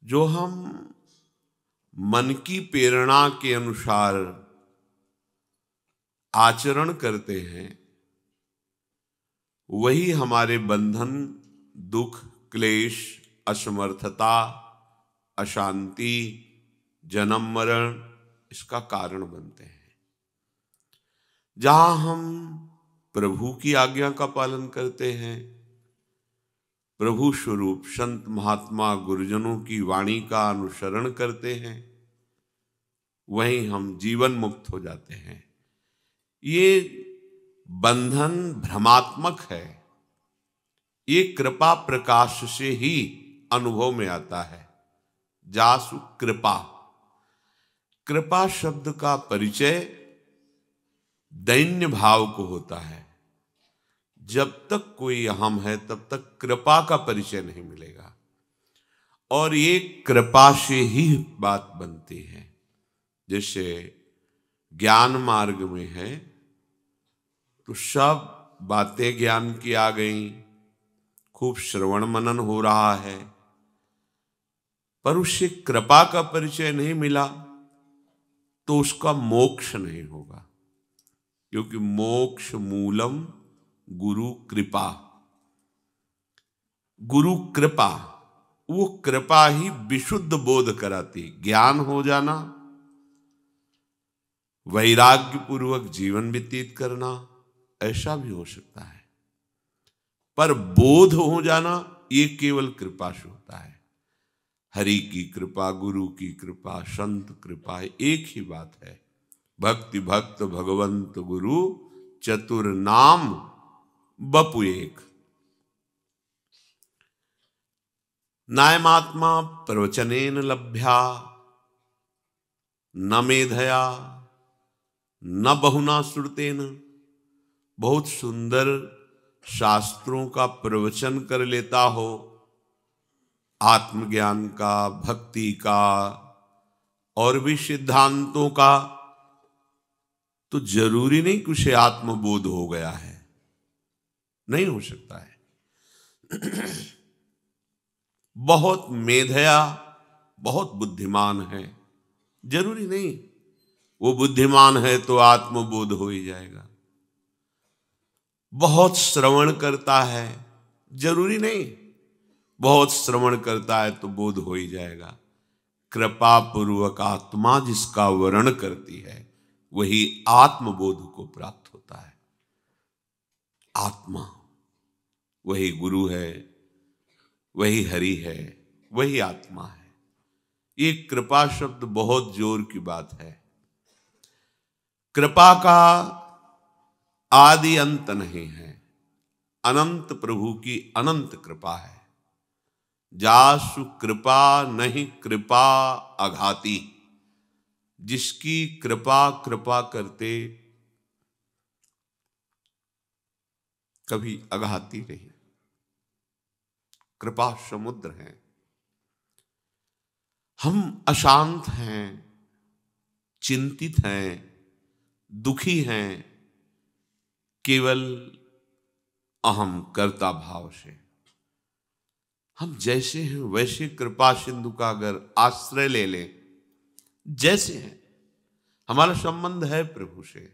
जो हम मन की प्रेरणा के अनुसार आचरण करते हैं, वही हमारे बंधन, दुख, क्लेश, असमर्थता, अशांति, जन्म मरण इसका कारण बनते हैं। जहां हम प्रभु की आज्ञा का पालन करते हैं, प्रभु स्वरूप संत महात्मा गुरुजनों की वाणी का अनुसरण करते हैं, वहीं हम जीवन मुक्त हो जाते हैं। ये बंधन भ्रमात्मक है, ये कृपा प्रकाश से ही अनुभव में आता है। जासु कृपा, कृपा शब्द का परिचय दैन्य भाव को होता है। जब तक कोई हम है तब तक कृपा का परिचय नहीं मिलेगा, और ये कृपा से ही बात बनती है। जैसे ज्ञान मार्ग में है तो सब बातें ज्ञान की आ गई, खूब श्रवण मनन हो रहा है, पर उससे कृपा का परिचय नहीं मिला तो उसका मोक्ष नहीं होगा। क्योंकि मोक्ष मूलम गुरु कृपा, गुरु कृपा, वो कृपा ही विशुद्ध बोध कराती। ज्ञान हो जाना, वैराग्य पूर्वक जीवन व्यतीत करना, ऐसा भी हो सकता है, पर बोध हो जाना ये केवल कृपा से होता है। हरि की कृपा, गुरु की कृपा, संत कृपा एक ही बात है। भक्ति भक्त भगवंत गुरु चतुर नाम बपु एक। नायमात्मा प्रवचनेन लभ्या न मेधया न बहुना श्रुतेन। बहुत सुंदर शास्त्रों का प्रवचन कर लेता हो, आत्मज्ञान का, भक्ति का और भी सिद्धांतों का, तो जरूरी नहीं कि उसे आत्मबोध हो गया है, नहीं हो सकता है। बहुत मेधया, बहुत बुद्धिमान है, जरूरी नहीं वो बुद्धिमान है तो आत्मबोध हो ही जाएगा। बहुत श्रवण करता है, जरूरी नहीं बहुत श्रवण करता है तो बोध हो ही जाएगा। कृपा पूर्वक आत्मा जिसका वर्ण करती है वही आत्मबोध को प्राप्त होता है। आत्मा वही गुरु है, वही हरि है, वही आत्मा है। ये कृपा शब्द बहुत जोर की बात है। कृपा का आदि अंत नहीं है, अनंत प्रभु की अनंत कृपा है। जासु कृपा नहीं कृपा अघाती, जिसकी कृपा कृपा करते कभी अघाती नहीं। कृपा समुद्र है। हम अशांत हैं, चिंतित हैं, दुखी हैं, केवल अहम कर्ता भाव से। हम जैसे हैं वैसे कृपा सिंधु का अगर आश्रय ले लें, जैसे हैं, हमारा संबंध है प्रभु से,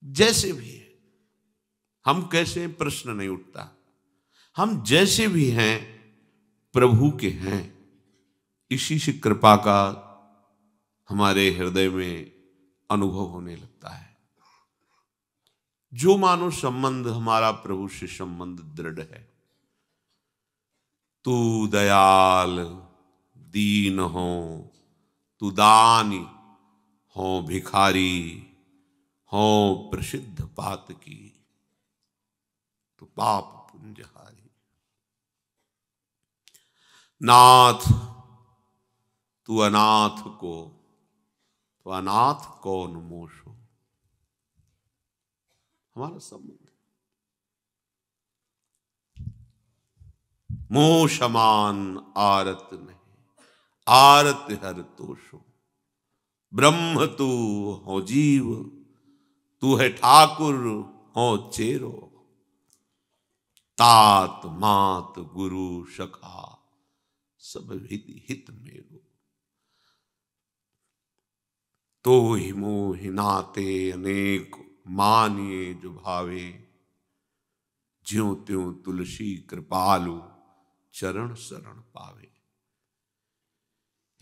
जैसे भी है, हम कैसे प्रश्न नहीं उठता। हम जैसे भी हैं प्रभु के हैं, इसी से कृपा का हमारे हृदय में अनुभव होने लगता है। जो मानो संबंध हमारा प्रभु से संबंध दृढ़ है। तू दयाल दीन हो, तू दानी हो भिखारी हो प्रसिद्ध पात की, तू पाप पुंजहारी। नाथ तू अनाथ को, तो अनाथ कौन मोशो। हमारा संबंध मोह समान आरत नहीं, आरत हर तोषो। ब्रह्म तू हो जीव, तू है ठाकुर हो चेरो। तात मात गुरु सखा, सब हित मेरो। तो ही मोहि नाते अनेक मानिए जो भावे, ज्यों त्यों तुलसी कृपालु चरण शरण पावे।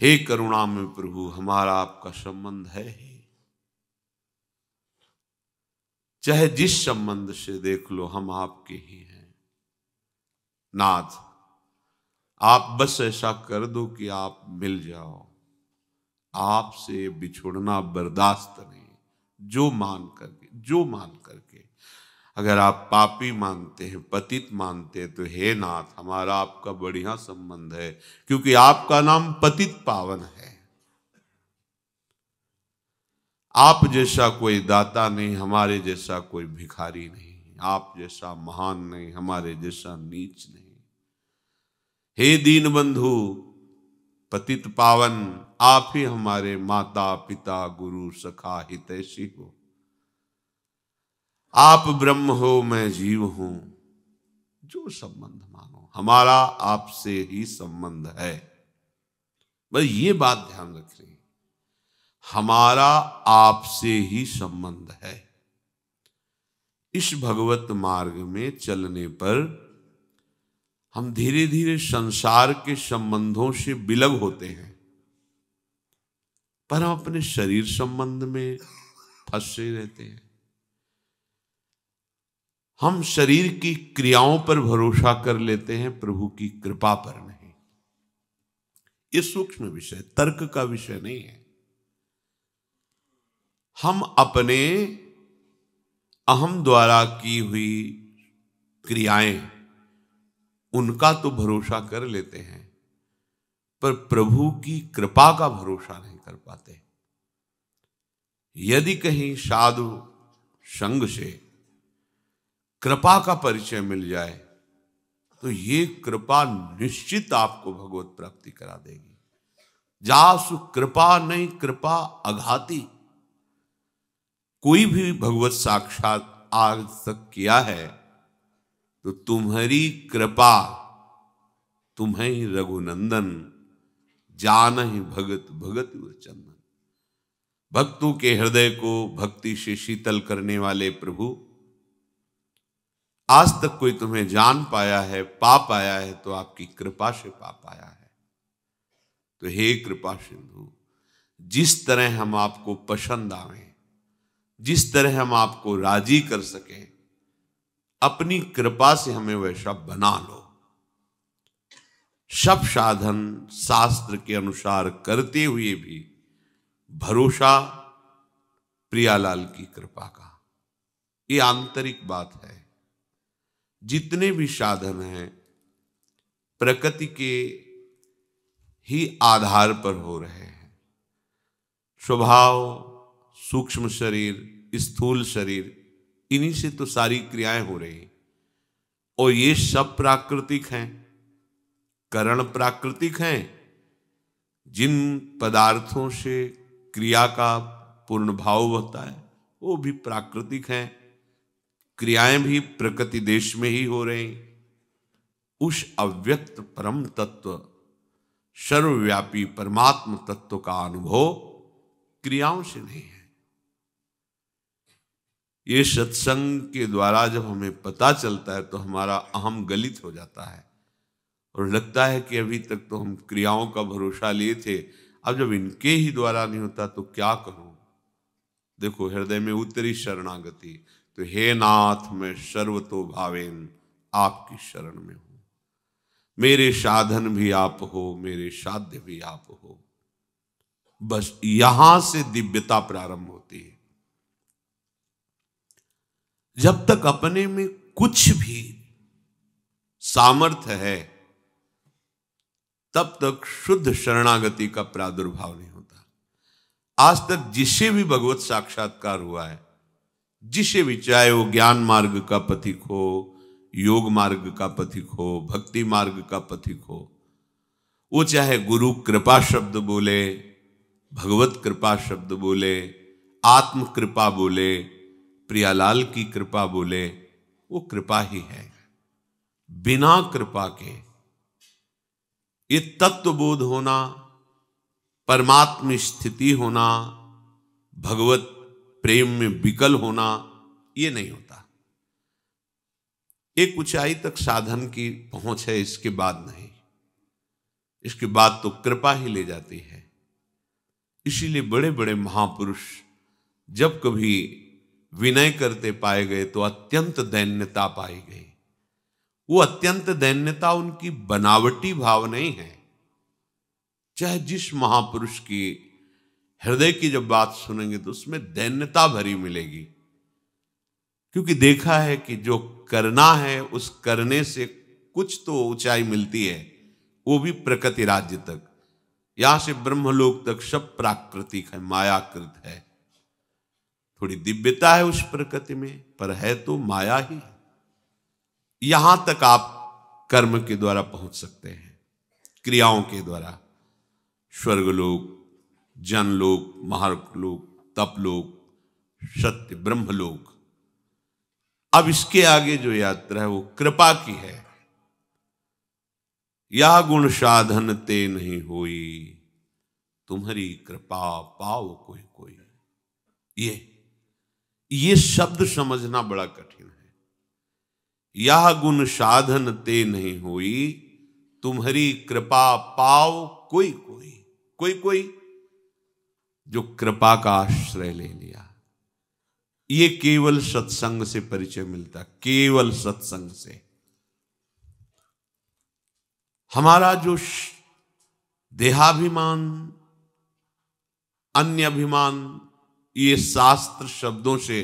हे करुणा में प्रभु, हमारा आपका संबंध है ही, चाहे जिस संबंध से देख लो हम आपके ही हैं। नाथ, आप बस ऐसा कर दो कि आप मिल जाओ। आपसे बिछुड़ना बर्दाश्त नहीं। जो मान करके अगर आप पापी मानते हैं, पतित मानते हैं, तो हे नाथ, हमारा आपका बढ़िया संबंध है, क्योंकि आपका नाम पतित पावन है। आप जैसा कोई दाता नहीं, हमारे जैसा कोई भिखारी नहीं, आप जैसा महान नहीं, हमारे जैसा नीच नहीं। हे दीन बंधु पतित पावन, आप ही हमारे माता पिता गुरु सखा हितैषी हो। आप ब्रह्म हो, मैं जीव हूं, जो संबंध मानो, हमारा आपसे ही संबंध है। बस ये बात ध्यान रखनी, हमारा आपसे ही संबंध है। इस भगवत मार्ग में चलने पर हम धीरे धीरे संसार के संबंधों से विलग होते हैं, पर हम अपने शरीर संबंध में फंसे रहते हैं। हम शरीर की क्रियाओं पर भरोसा कर लेते हैं, प्रभु की कृपा पर नहीं। ये सूक्ष्म विषय, तर्क का विषय नहीं है। हम अपने अहम द्वारा की हुई क्रियाएं, उनका तो भरोसा कर लेते हैं, पर प्रभु की कृपा का भरोसा नहीं कर पाते। यदि कहीं साधु संग से कृपा का परिचय मिल जाए, तो ये कृपा निश्चित आपको भगवत प्राप्ति करा देगी। जासु कृपा नहीं कृपा अघाती। कोई भी भगवत साक्षात आज तक किया है, तो तुम्हारी कृपा, तुम्हें रघुनंदन, जानहि भगत भगत चंदन। भक्तों के हृदय को भक्ति से शीतल करने वाले प्रभु, आज तक कोई तुम्हें जान पाया है, पा पाया है, तो आपकी कृपा से पा पाया है। तो हे कृपा सिंधु, जिस तरह हम आपको पसंद आवे, जिस तरह हम आपको राजी कर सकें, अपनी कृपा से हमें वैसा बना लो। सब साधन शास्त्र के अनुसार करते हुए भी भरोसा प्रियालाल की कृपा का, ये आंतरिक बात है। जितने भी साधन हैं प्रकृति के ही आधार पर हो रहे हैं। स्वभाव, सूक्ष्म शरीर, स्थूल शरीर, इन्हीं से तो सारी क्रियाएं हो रही, और ये सब प्राकृतिक हैं, करण प्राकृतिक हैं। जिन पदार्थों से क्रिया का पूर्ण भाव होता है, वो भी प्राकृतिक हैं। क्रियाएं भी प्रकृति देश में ही हो रही। उस अव्यक्त परम तत्व, सर्वव्यापी परमात्म तत्व का अनुभव क्रियाओं से नहीं है। ये सत्संग के द्वारा जब हमें पता चलता है, तो हमारा अहम गलित हो जाता है, और लगता है कि अभी तक तो हम क्रियाओं का भरोसा लिए थे, अब जब इनके ही द्वारा नहीं होता तो क्या करूं। देखो, हृदय में उतरी शरणागति, तो हे नाथ, मैं सर्वतो भावेन आपकी शरण में हूं। मेरे साधन भी आप हो, मेरे साध्य भी आप हो। बस यहां से दिव्यता प्रारंभ होती है। जब तक अपने में कुछ भी सामर्थ्य है, तब तक शुद्ध शरणागति का प्रादुर्भाव नहीं होता। आज तक जिसे भी भगवत साक्षात्कार हुआ है, जिसे भी, चाहे वो ज्ञान मार्ग का पथिक हो, योग मार्ग का पथिक हो, भक्ति मार्ग का पथिक हो, वो चाहे गुरु कृपा शब्द बोले, भगवत कृपा शब्द बोले, आत्म कृपा बोले, प्रियालाल की कृपा बोले, वो कृपा ही है। बिना कृपा के ये तत्वबोध होना, परमात्म स्थिति होना, भगवत प्रेम में विकल होना, ये नहीं होता। एक ऊंचाई तक साधन की पहुंच है, इसके बाद नहीं। इसके बाद तो कृपा ही ले जाती है। इसीलिए बड़े बड़े महापुरुष जब कभी विनय करते पाए गए तो अत्यंत दैन्यता पाई गई। वो अत्यंत दैन्यता उनकी बनावटी भाव नहीं है। चाहे जिस महापुरुष की हृदय की जब बात सुनेंगे तो उसमें दैन्यता भरी मिलेगी, क्योंकि देखा है कि जो करना है उस करने से कुछ तो ऊंचाई मिलती है, वो भी प्रकृति राज्य तक। यहां से ब्रह्मलोक तक सब प्राकृतिक है, मायाकृत है। थोड़ी दिव्यता है उस प्रकृति में, पर है तो माया ही। यहां तक आप कर्म के द्वारा पहुंच सकते हैं, क्रियाओं के द्वारा। स्वर्गलोक, जनलोक, महालोक, तपलोक, सत्य ब्रह्मलोक। अब इसके आगे जो यात्रा है वो कृपा की है। यह गुण साधन ते नहीं होई, तुम्हारी कृपा पाओ कोई कोई। ये शब्द समझना बड़ा कठिन है। यह गुण साधन ते नहीं होई, तुम्हारी कृपा पाओ कोई कोई। कोई कोई जो कृपा का आश्रय ले लिया। ये केवल सत्संग से परिचय मिलता, केवल सत्संग से। हमारा जो देहाभिमान, अन्य अभिमान, ये शास्त्र शब्दों से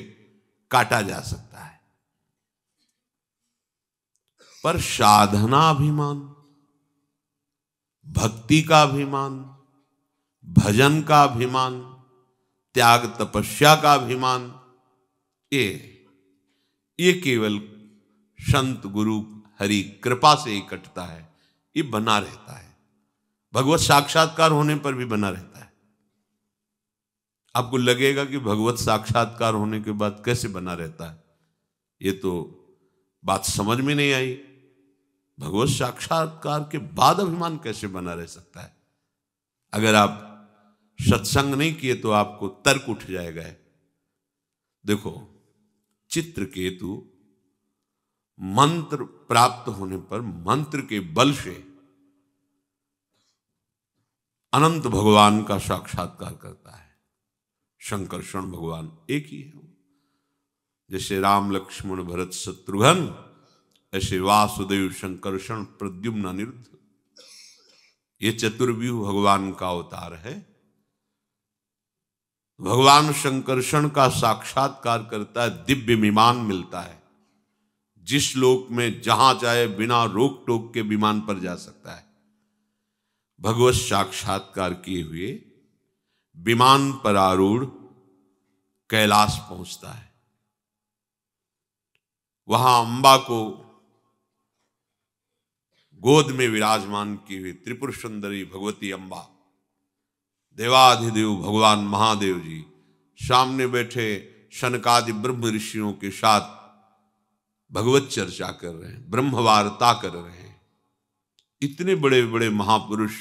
काटा जा सकता है, पर साधना अभिमान, भक्ति का अभिमान, भजन का अभिमान, त्याग तपस्या का अभिमान, ये केवल संत गुरु हरि कृपा से इकट्ठता है। ये बना रहता है, भगवत साक्षात्कार होने पर भी बना रहता है। आपको लगेगा कि भगवत साक्षात्कार होने के बाद कैसे बना रहता है, ये तो बात समझ में नहीं आई। भगवत साक्षात्कार के बाद अभिमान कैसे बना रह सकता है? अगर आप सत्संग नहीं किए तो आपको तर्क उठ जाएगा। देखो, चित्रकेतु मंत्र प्राप्त होने पर मंत्र के बल से अनंत भगवान का साक्षात्कार करता है। शंकरषण भगवान एक ही है। जैसे राम लक्ष्मण भरत शत्रुघ्न, ऐसे वासुदेव शंकरषण प्रद्युम्न अनिरुद्ध, ये चतुर्व्यूह भगवान का अवतार है। भगवान शंकरषण का साक्षात्कार करता है, दिव्य विमान मिलता है। जिस लोक में जहां चाहे बिना रोक टोक के विमान पर जा सकता है। भगवत साक्षात्कार किए हुए विमान पर आरूढ़ कैलाश पहुंचता है। वहां अंबा को गोद में विराजमान की हुई त्रिपुर सुंदरी भगवती अंबा, देवाधिदेव भगवान महादेव जी सामने बैठे शनकादि ब्रह्म ऋषियों के साथ भगवत चर्चा कर रहे हैं, ब्रह्म वार्ता कर रहे हैं। इतने बड़े बड़े महापुरुष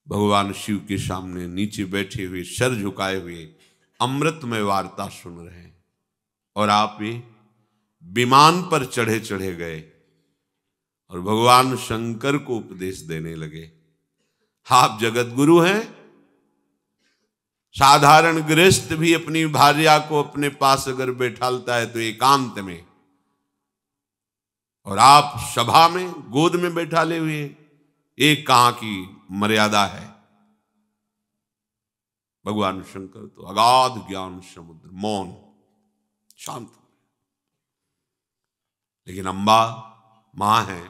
भगवान शिव के सामने नीचे बैठे हुए, सर झुकाए हुए अमृतमय वार्ता सुन रहे हैं। और आप ये विमान पर चढ़े चढ़े गए और भगवान शंकर को उपदेश देने लगे। आप जगत गुरु हैं। साधारण गृहस्थ भी अपनी भार्या को अपने पास अगर बैठालता है तो एकांत में, और आप सभा में गोद में बैठाले हुए, एक कहां की मर्यादा है। भगवान शंकर तो अगाध ज्ञान समुद्र, मौन, शांत। लेकिन अंबा मां है,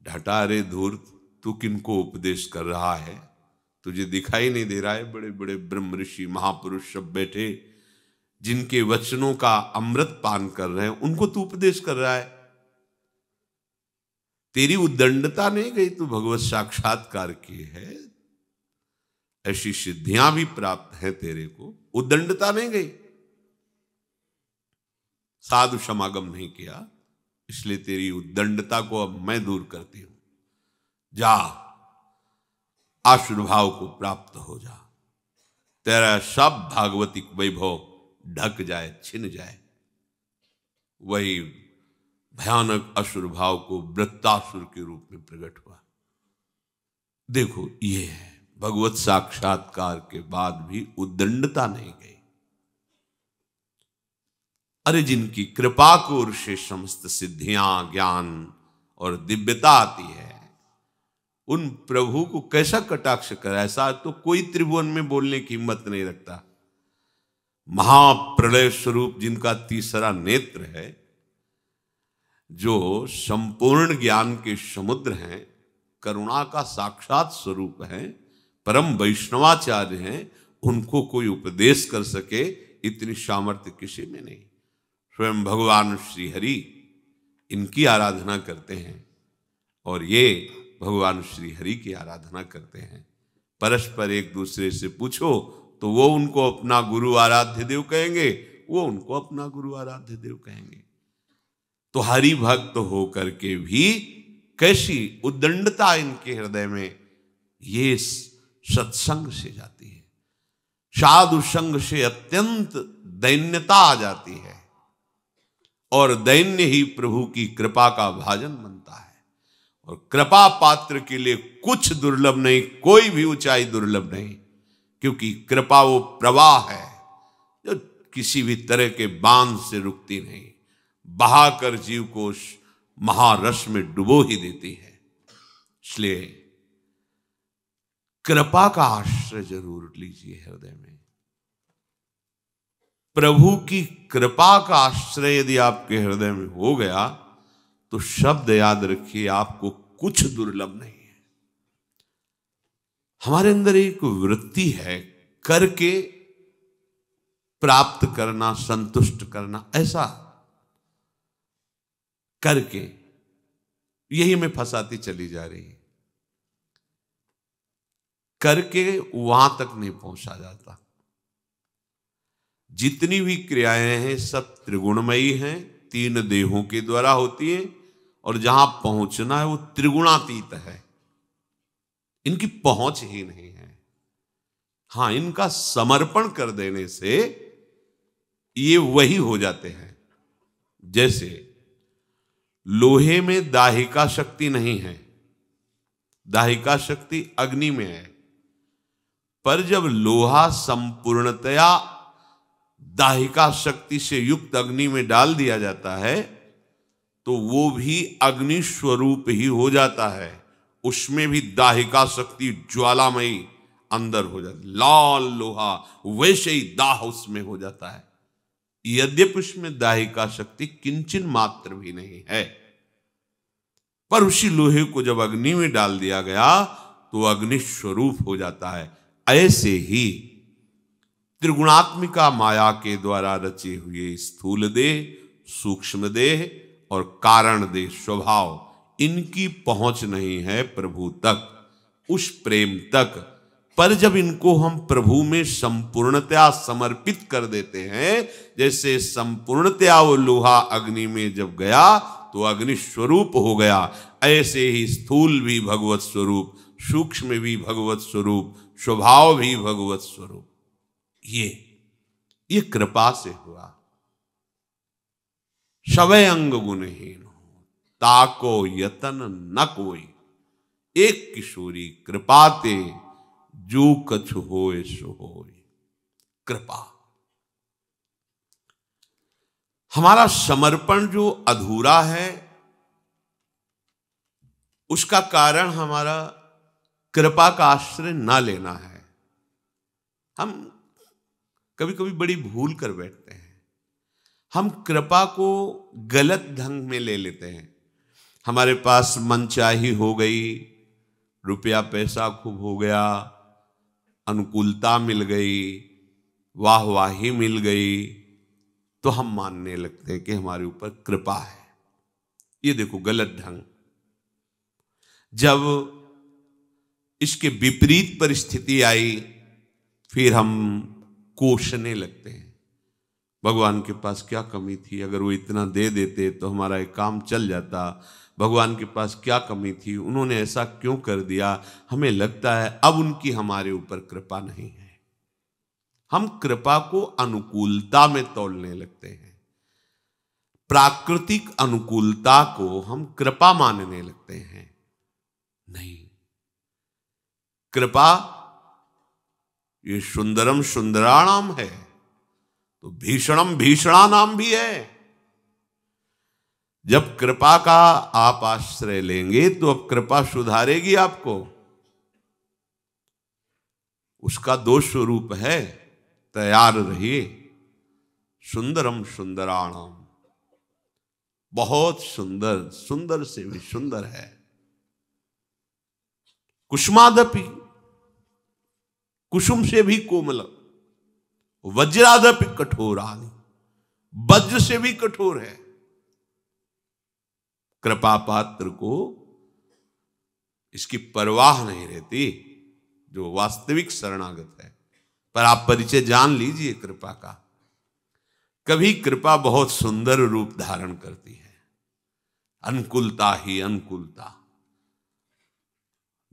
ढटा रे धूर्त, तू किनको उपदेश कर रहा है? तुझे दिखाई नहीं दे रहा है? बड़े बड़े ब्रह्म ऋषि महापुरुष सब बैठे, जिनके वचनों का अमृत पान कर रहे हैं, उनको तू उपदेश कर रहा है। तेरी उद्दंडता नहीं गई, तू भगवत साक्षात्कार की है, ऐसी सिद्धियां भी प्राप्त है तेरे को, उद्दंडता नहीं गई। साधु समागम नहीं किया, इसलिए तेरी उद्दंडता को अब मैं दूर करती हूं। जा आशुर्भाव को प्राप्त हो जा, तेरा सब भागवतिक वैभव ढक जाए, छिन जाए। वही भयानक असुर भाव को वृत्तासुर के रूप में प्रकट हुआ। देखो ये है, भगवत साक्षात्कार के बाद भी उद्दंडता नहीं गई। अरे जिनकी कृपा को ओर से समस्त सिद्धियां, ज्ञान और दिव्यता आती है, उन प्रभु को कैसा कटाक्ष कर, ऐसा तो कोई त्रिभुवन में बोलने की हिम्मत नहीं रखता। महाप्रलय स्वरूप जिनका तीसरा नेत्र है, जो संपूर्ण ज्ञान के समुद्र हैं, करुणा का साक्षात स्वरूप है, परम वैष्णवाचार्य हैं, उनको कोई उपदेश कर सके इतनी सामर्थ्य किसी में नहीं। स्वयं भगवान श्री हरि इनकी आराधना करते हैं और ये भगवान श्री हरि की आराधना करते हैं। परस्पर एक दूसरे से पूछो तो वो उनको अपना गुरु आराध्य देव कहेंगे, वो उनको अपना गुरु आराध्य देव कहेंगे। तो हरि भक्त होकर के भी कैसी उद्दंडता इनके हृदय में ये सत्संग से जाती है, साधु संग से अत्यंत दैन्यता आ जाती है और दैन्य ही प्रभु की कृपा का भाजन बनता है। और कृपा पात्र के लिए कुछ दुर्लभ नहीं, कोई भी ऊंचाई दुर्लभ नहीं, क्योंकि कृपा वो प्रवाह है जो किसी भी तरह के बांध से रुकती नहीं, बहाकर जीव को महारस में डुबो ही देती है। इसलिए कृपा का आश्रय जरूर लीजिए हृदय में। प्रभु की कृपा का आश्रय यदि आपके हृदय में हो गया तो शब्द याद रखिए, आपको कुछ दुर्लभ नहीं है। हमारे अंदर एक वृत्ति है करके प्राप्त करना, संतुष्ट करना, ऐसा करके यही में फंसाती चली जा रही है। करके वहां तक नहीं पहुंचा जाता। जितनी भी क्रियाएं हैं सब त्रिगुणमयी हैं, तीन देहों के द्वारा होती है, और जहां पहुंचना है वो त्रिगुणातीत है। इनकी पहुंच ही नहीं है। हां, इनका समर्पण कर देने से ये वही हो जाते हैं। जैसे लोहे में दाहिका शक्ति नहीं है, दाहिका शक्ति अग्नि में है, पर जब लोहा संपूर्णतया दाहिका शक्ति से युक्त अग्नि में डाल दिया जाता है तो वो भी अग्नि स्वरूप ही हो जाता है। उसमें भी दाहिका शक्ति ज्वालामयी अंदर हो जाती, लाल लोहा वैसे ही दाह उसमें हो जाता है। यद्यपि उसमें दाहिका शक्ति किंचन मात्र भी नहीं है, पर उसी लोहे को जब अग्नि में डाल दिया गया तो अग्नि स्वरूप हो जाता है। ऐसे ही त्रिगुणात्मिका माया के द्वारा रचे हुए स्थूल देह, सूक्ष्म देह और कारण देह स्वभाव, इनकी पहुंच नहीं है प्रभु तक, उस प्रेम तक। पर जब इनको हम प्रभु में संपूर्णतया समर्पित कर देते हैं, जैसे संपूर्णतया वो लोहा अग्नि में जब गया तो अग्नि स्वरूप हो गया, ऐसे ही स्थूल भी भगवत स्वरूप, सूक्ष्म भी भगवत स्वरूप, स्वभाव भी भगवत स्वरूप। ये कृपा से हुआ। सवै अंग गुणहीन हो, ताको यतन न कोई, एक किशोरी कृपाते जो कछु होए सो होए। कृपा, हमारा समर्पण जो अधूरा है उसका कारण हमारा कृपा का आश्रय ना लेना है। हम कभी कभी बड़ी भूल कर बैठते हैं, हम कृपा को गलत ढंग में ले लेते हैं। हमारे पास मनचाही हो गई, रुपया पैसा खूब हो गया, अनुकूलता मिल गई, वाहवाही मिल गई, तो हम मानने लगते हैं कि हमारे ऊपर कृपा है। ये देखो गलत ढंग। जब इसके विपरीत परिस्थिति आई फिर हम कोसने लगते हैं, भगवान के पास क्या कमी थी, अगर वो इतना दे देते तो हमारा एक काम चल जाता। भगवान के पास क्या कमी थी, उन्होंने ऐसा क्यों कर दिया, हमें लगता है अब उनकी हमारे ऊपर कृपा नहीं है। हम कृपा को अनुकूलता में तोलने लगते हैं, प्राकृतिक अनुकूलता को हम कृपा मानने लगते हैं। नहीं, कृपा ये सुंदरम सुंदराणाम है तो भीषणम भीषणानाम भी है। जब कृपा का आप आश्रय लेंगे तो अब कृपा सुधारेगी आपको। उसका दो स्वरूप है, तैयार रहिए। सुंदरम सुंदराणाम, बहुत सुंदर, सुंदर से भी सुंदर है। कुसुमादपि, कुसुम से भी कोमल, वज्रादपि कठोरानि, वज्र से भी कठोर है। कृपा पात्र को इसकी परवाह नहीं रहती, जो वास्तविक शरणागत है। पर आप परिचय जान लीजिए कृपा का। कभी कृपा बहुत सुंदर रूप धारण करती है, अनुकूलता ही अनुकूलता।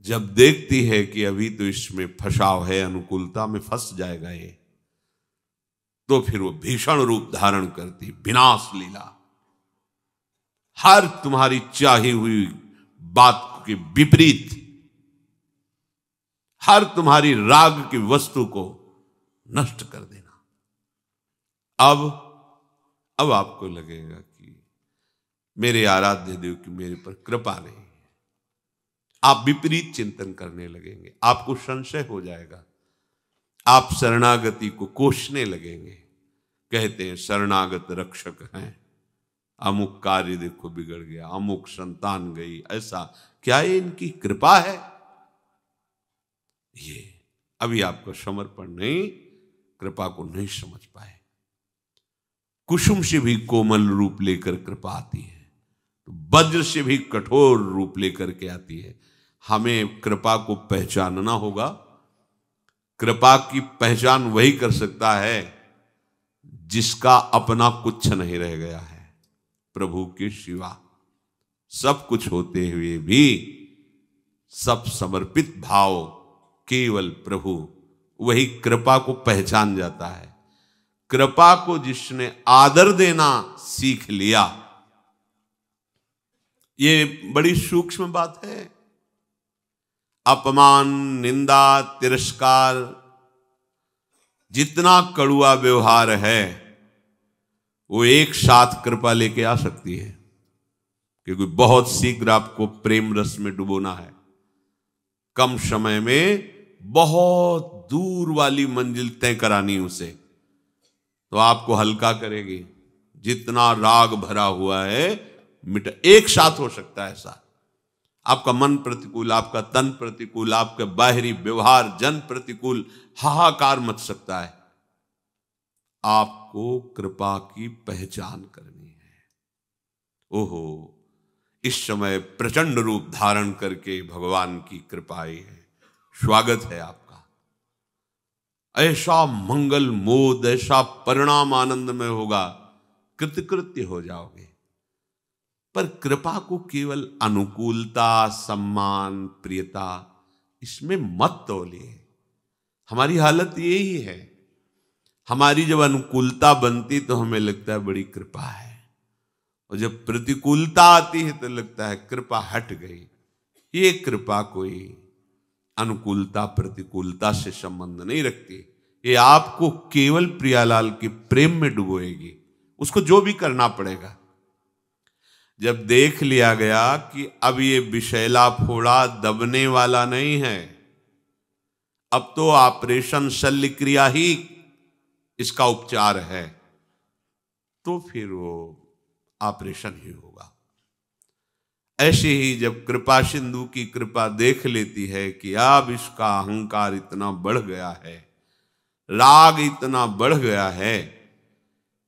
जब देखती है कि अभी तो इसमें फंसाव है, अनुकूलता में फंस जाएगा ये, तो फिर वो भीषण रूप धारण करती, विनाश लीला। हर तुम्हारी चाही हुई बात के विपरीत, हर तुम्हारी राग की वस्तु को नष्ट कर देना। अब आपको लगेगा कि मेरे आराध्य देव की मेरे पर कृपा नहीं है। आप विपरीत चिंतन करने लगेंगे, आपको संशय हो जाएगा, आप शरणागति को कोसने लगेंगे। कहते हैं शरणागत रक्षक हैं, अमुक कार्य देखो बिगड़ गया, अमुक संतान गई, ऐसा क्या ये इनकी कृपा है? ये अभी आपका समर्पण नहीं, कृपा को नहीं समझ पाए। कुसुम से भी कोमल रूप लेकर कृपा आती है, तो वज्र से भी कठोर रूप लेकर के आती है। हमें कृपा को पहचानना होगा। कृपा की पहचान वही कर सकता है जिसका अपना कुछ नहीं रह गया है। प्रभु के सिवा सब कुछ होते हुए भी सब समर्पित भाव केवल प्रभु, वही कृपा को पहचान जाता है। कृपा को जिसने आदर देना सीख लिया, ये बड़ी सूक्ष्म बात है। अपमान, निंदा, तिरस्कार, जितना कड़ुआ व्यवहार है वो एक साथ कृपा लेके आ सकती है, क्योंकि बहुत शीघ्र आपको प्रेम रस में डुबोना है। कम समय में बहुत दूर वाली मंजिल तय करानी उसे, तो आपको हल्का करेगी। जितना राग भरा हुआ है मिट एक साथ हो सकता है ऐसा। आपका मन प्रतिकूल, आपका तन प्रतिकूल, आपका बाहरी व्यवहार जन प्रतिकूल, हाहाकार मच सकता है। आपको कृपा की पहचान करनी है। ओहो, इस समय प्रचंड रूप धारण करके भगवान की कृपा आई है, स्वागत है आपका। ऐसा मंगल मोद, ऐसा परिणाम आनंद में होगा, कृतकृत्य हो जाओगे। पर कृपा को केवल अनुकूलता, सम्मान, प्रियता, इसमें मत तोलिए। हमारी हालत यही है। हमारी जब अनुकूलता बनती तो हमें लगता है बड़ी कृपा है, और जब प्रतिकूलता आती है तो लगता है कृपा हट गई। ये कृपा कोई अनुकूलता प्रतिकूलता से संबंध नहीं रखती। ये आपको केवल प्रियालाल के प्रेम में डुबोएगी। उसको जो भी करना पड़ेगा। जब देख लिया गया कि अब ये विषैला फोड़ा दबने वाला नहीं है, अब तो ऑपरेशन शल्य क्रिया ही इसका उपचार है, तो फिर वो ऑपरेशन ही होगा। ऐसे ही जब कृपा सिंधु की कृपा देख लेती है कि अब इसका अहंकार इतना बढ़ गया है, राग इतना बढ़ गया है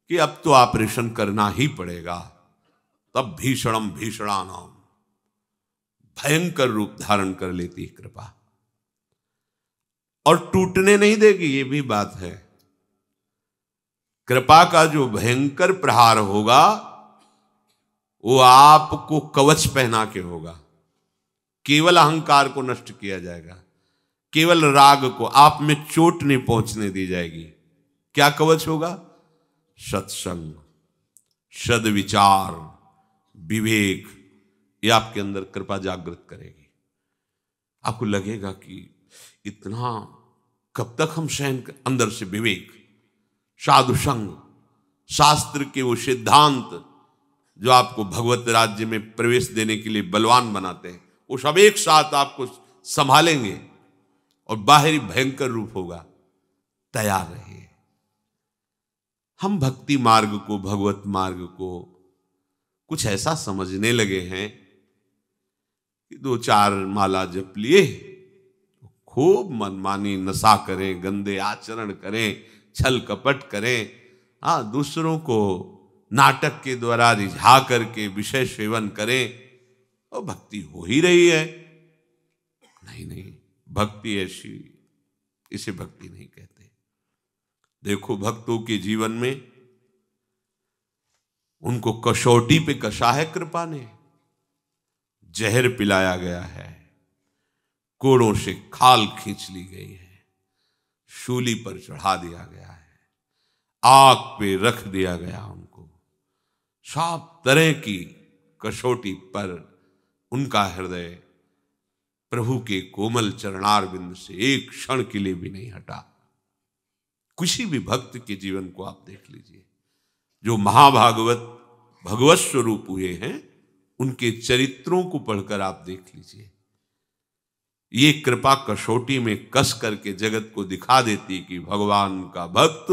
कि अब तो ऑपरेशन करना ही पड़ेगा, तब भीषणम भीषणानाम, भयंकर रूप धारण कर लेती है कृपा। और टूटने नहीं देगी, ये भी बात है। कृपा का जो भयंकर प्रहार होगा वो आपको कवच पहना के होगा। केवल अहंकार को नष्ट किया जाएगा, केवल राग को, आप में चोट नहीं पहुंचने दी जाएगी। क्या कवच होगा? सत्संग, सद्विचार, विवेक। ये आपके अंदर कृपा जागृत करेगी। आपको लगेगा कि इतना कब तक हम सहन कर। अंदर से विवेक, साधु संग, शास्त्र के वो सिद्धांत जो आपको भगवत राज्य में प्रवेश देने के लिए बलवान बनाते हैं, वो सब एक साथ आपको संभालेंगे और बाहरी भयंकर रूप होगा। तैयार रहिए। हम भक्ति मार्ग को, भगवत मार्ग को कुछ ऐसा समझने लगे हैं कि 2-4 माला जप लिए, खूब मनमानी नशा करें, गंदे आचरण करें, छल कपट करें, हाँ, दूसरों को नाटक के द्वारा रिझा करके विषय सेवन करें, और भक्ति हो ही रही है। नहीं नहीं, भक्ति ऐसी, इसे भक्ति नहीं कहते। देखो भक्तों के जीवन में उनको कसौटी पे कसा है कृपा ने। जहर पिलाया गया है, कोड़ों से खाल खींच ली गई है, शूली पर चढ़ा दिया गया है, आग पे रख दिया गया उनको। सब तरह की कसौटी पर उनका हृदय प्रभु के कोमल चरणार बिंद से एक क्षण के लिए भी नहीं हटा। किसी भी भक्त के जीवन को आप देख लीजिए, जो महाभागवत भगवत स्वरूप हुए हैं, उनके चरित्रों को पढ़कर आप देख लीजिए। ये कृपा कसौटी में कस करके जगत को दिखा देती कि भगवान का भक्त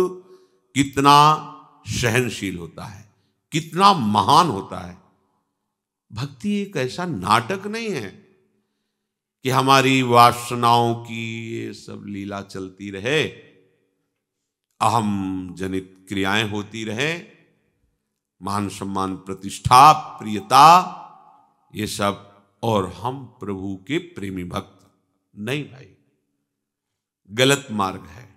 कितना सहनशील होता है, कितना महान होता है। भक्ति एक ऐसा नाटक नहीं है कि हमारी वासनाओं की ये सब लीला चलती रहे, अहम जनित क्रियाएं होती रहे, मान सम्मान प्रतिष्ठा प्रियता ये सब, और हम प्रभु के प्रेमी भक्त। नहीं भाई, गलत मार्ग है।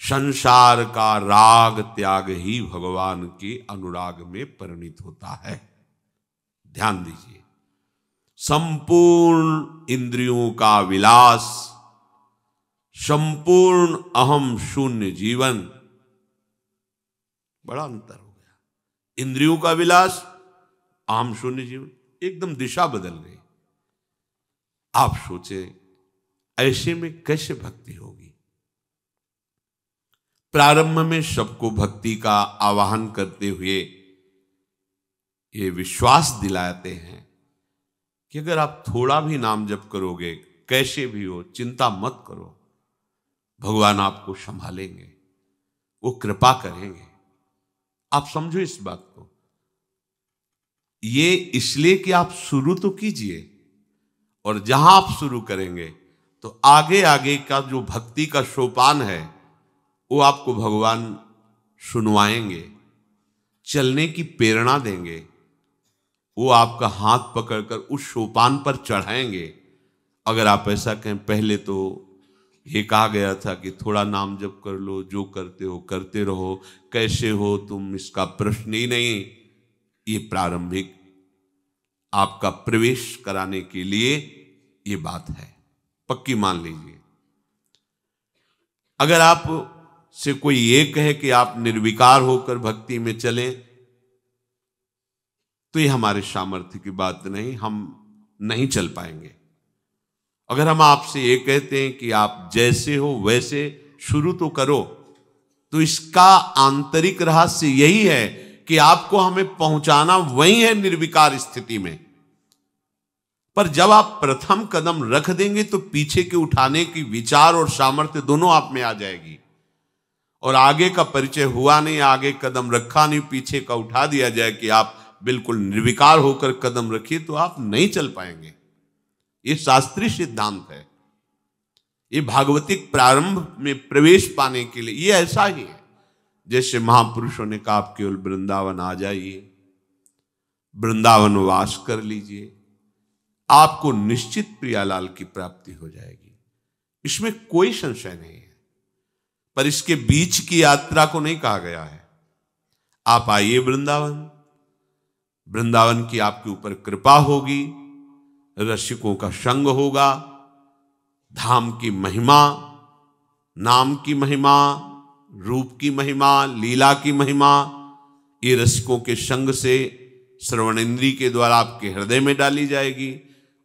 संसार का राग त्याग ही भगवान के अनुराग में परिणित होता है। ध्यान दीजिए, संपूर्ण इंद्रियों का विलास, संपूर्ण अहम शून्य जीवन, बड़ा अंतर हो गया। इंद्रियों का विलास, अहम शून्य जीवन, एकदम दिशा बदल गई। आप सोचे ऐसे में कैसे भक्ति होगी? प्रारंभ में सबको भक्ति का आवाहन करते हुए ये विश्वास दिलाते हैं कि अगर आप थोड़ा भी नाम जप करोगे, कैसे भी हो, चिंता मत करो, भगवान आपको संभालेंगे, वो कृपा करेंगे। आप समझो इस बात को। ये इसलिए कि आप शुरू तो कीजिए, और जहां आप शुरू करेंगे तो आगे आगे का जो भक्ति का सोपान है वो आपको भगवान सुनवाएंगे, चलने की प्रेरणा देंगे, वो आपका हाथ पकड़कर उस सोपान पर चढ़ाएंगे। अगर आप ऐसा कहें, पहले तो ये कहा गया था कि थोड़ा नाम जप कर लो, जो करते हो करते रहो, कैसे हो तुम, इसका प्रश्न ही नहीं। ये प्रारंभिक आपका प्रवेश कराने के लिए ये बात है, पक्की मान लीजिए। अगर आप से कोई ये कहे कि आप निर्विकार होकर भक्ति में चलें, तो ये हमारे सामर्थ्य की बात नहीं, हम नहीं चल पाएंगे। अगर हम आपसे ये कहते हैं कि आप जैसे हो वैसे शुरू तो करो, तो इसका आंतरिक रहस्य यही है कि आपको हमें पहुंचाना वही है निर्विकार स्थिति में। पर जब आप प्रथम कदम रख देंगे तो पीछे के उठाने की विचार और सामर्थ्य दोनों आप में आ जाएगी। और आगे का परिचय हुआ नहीं, आगे कदम रखा नहीं, पीछे का उठा दिया जाए कि आप बिल्कुल निर्विकार होकर कदम रखिए, तो आप नहीं चल पाएंगे। ये शास्त्रीय सिद्धांत है। ये भागवतिक प्रारंभ में प्रवेश पाने के लिए ये ऐसा ही है। जैसे महापुरुषों ने कहा, आप केवल वृंदावन आ जाइए, वृंदावन वास कर लीजिए, आपको निश्चित प्रियालाल की प्राप्ति हो जाएगी, इसमें कोई संशय नहीं है। पर इसके बीच की यात्रा को नहीं कहा गया है। आप आइए वृंदावन, वृंदावन की आपके ऊपर कृपा होगी, रसिकों का संग होगा, धाम की महिमा, नाम की महिमा, रूप की महिमा, लीला की महिमा, ये रसिकों के संग से श्रवण इंद्री के द्वारा आपके हृदय में डाली जाएगी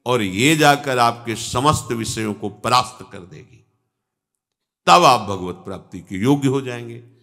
और ये जाकर आपके समस्त विषयों को परास्त कर देगी। तब आप भगवत प्राप्ति के योग्य हो जाएंगे।